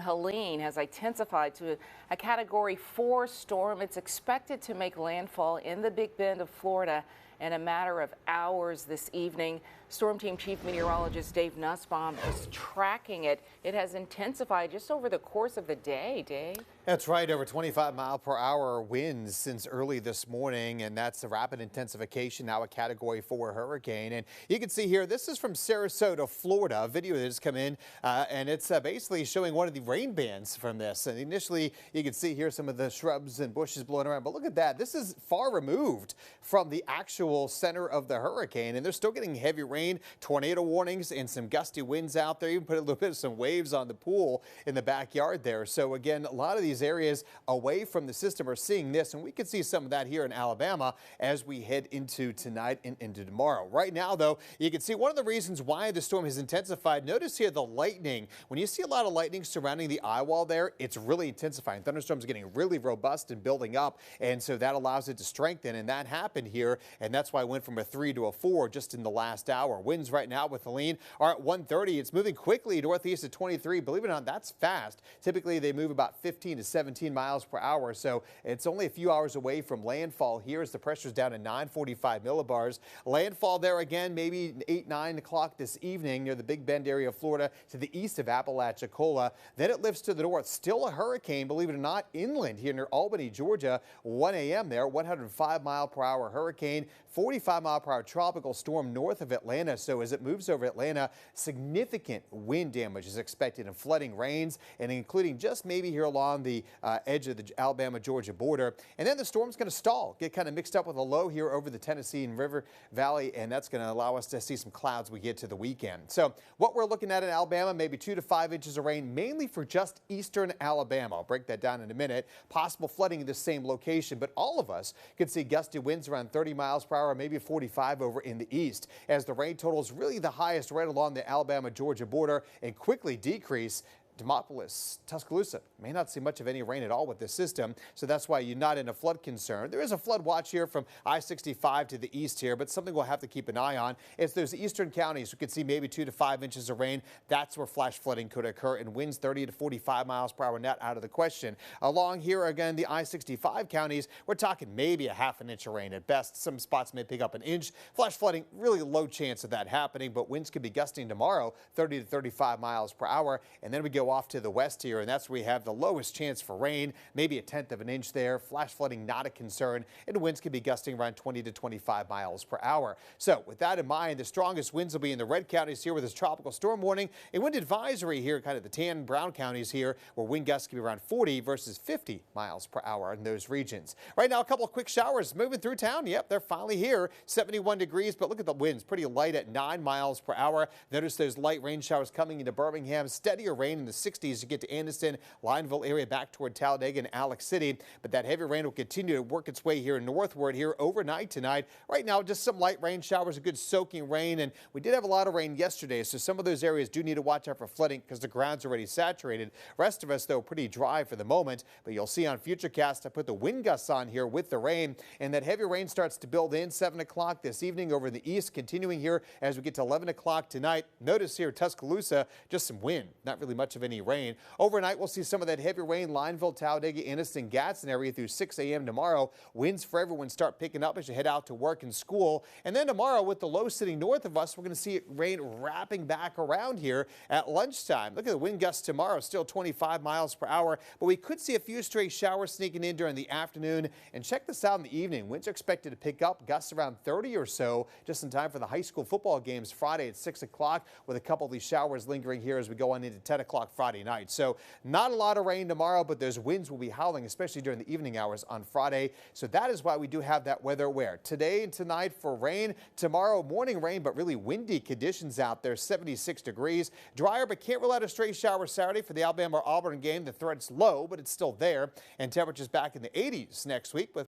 Helene has intensified to a Category 4 storm. It's expected to make landfall in the Big Bend of Florida in a matter of hours this evening. Storm Team Chief Meteorologist Dave Nussbaum is tracking it. It has intensified just over the course of the day, Dave. That's right, over 25-mile-per-hour winds since early this morning, and that's a rapid intensification, now a Category 4 hurricane. And you can see here, this is from Sarasota, Florida, a video that has come in, and it's basically showing one of the rain bands from this. And initially, you can see here some of the shrubs and bushes blowing around, but look at that. This is far removed from the actual center of the hurricane, and they're still getting heavy rain, tornado warnings, and some gusty winds out there. Even put a little bit of some waves on the pool in the backyard there. So again, a lot of these areas away from the system are seeing this, and we can see some of that here in Alabama as we head into tonight and into tomorrow. Right now, though, you can see one of the reasons why the storm has intensified. Notice here the lightning. When you see a lot of lightning surrounding the eye wall there, it's really intensifying. Thunderstorms are getting really robust and building up, and so that allows it to strengthen, and that happened here, and that's why it went from a 3 to a 4 just in the last hour. Winds right now with Helene are at 130. It's moving quickly northeast at 23. Believe it or not, that's fast. Typically, they move about 15 to 17 miles per hour, so it's only a few hours away from landfall here as the pressure's down to 945 millibars. Landfall there again, maybe 8, 9 o'clock this evening near the Big Bend area of Florida to the east of Apalachicola. Then it lifts to the north. Still a hurricane, believe it or not, inland here near Albany, Georgia. 1 a.m. there, 105-mile-per-hour hurricane, 45-mile-per-hour tropical storm north of Atlanta. So as it moves over Atlanta, significant wind damage is expected and flooding rains, and including just maybe here along the edge of the Alabama-Georgia border. And then the storm's going to stall, get kind of mixed up with a low here over the Tennessee and River Valley, and that's going to allow us to see some clouds we get to the weekend. So what we're looking at in Alabama, maybe 2 to 5 inches of rain, mainly for just eastern Alabama. I'll break that down in a minute. Possible flooding in the same location, but all of us could see gusty winds around 30 miles per hour, maybe 45 over in the east, as the rain total is really the highest right along the Alabama-Georgia border and quickly decrease. Demopolis, Tuscaloosa may not see much of any rain at all with this system, so that's why you're not in a flood concern. There is a flood watch here from I-65 to the east here, but something we'll have to keep an eye on is those eastern counties. We could see maybe 2 to 5 inches of rain. That's where flash flooding could occur, and winds 30 to 45 miles per hour, not out of the question. Along here again, the I-65 counties, we're talking maybe a half an inch of rain at best. Some spots may pick up an inch. Flash flooding, really low chance of that happening, but winds could be gusting tomorrow 30 to 35 miles per hour, and then we go off to the west here, and that's where we have the lowest chance for rain, maybe a 1/10 of an inch there. Flash flooding not a concern, and winds can be gusting around 20 to 25 miles per hour. So with that in mind, the strongest winds will be in the red counties here with this tropical storm warning and wind advisory here, kind of the tan brown counties here, where wind gusts can be around 40 versus 50 miles per hour in those regions. Right now, a couple of quick showers moving through town. Yep, they're finally here. 71 degrees, but look at the winds, pretty light at 9 miles per hour. Notice those light rain showers coming into Birmingham. Steadier rain in the 60s to get to Anniston, Lineville area, back toward Talladega and Alex City. But that heavy rain will continue to work its way here northward here overnight tonight. Right now, just some light rain showers, a good soaking rain, and we did have a lot of rain yesterday, so some of those areas do need to watch out for flooding because the ground's already saturated. Rest of us, though, pretty dry for the moment, but you'll see on Futurecast I put the wind gusts on here with the rain, and that heavy rain starts to build in 7 o'clock this evening over the east, continuing here as we get to 11 o'clock tonight. Notice here Tuscaloosa, just some wind, not really much of any rain. Overnight, we'll see some of that heavy rain, Lineville, Talladega, Anniston, Gadsden area through 6 a.m. tomorrow. Winds for everyone start picking up as you head out to work and school. And then tomorrow, with the low sitting north of us, we're going to see rain wrapping back around here at lunchtime. Look at the wind gusts tomorrow, still 25 miles per hour, but we could see a few stray showers sneaking in during the afternoon. And check this out in the evening. Winds are expected to pick up, gusts around 30 or so, just in time for the high school football games Friday at 6 o'clock, with a couple of these showers lingering here as we go on into 10 o'clock Friday night. So not a lot of rain tomorrow, but those winds will be howling, especially during the evening hours on Friday. So that is why we do have that weather aware. Today and tonight for rain. Tomorrow, morning rain, but really windy conditions out there, 76 degrees. Drier, but can't rule out a stray shower Saturday for the Alabama-Auburn game. The threat's low, but it's still there. And temperatures back in the 80s next week with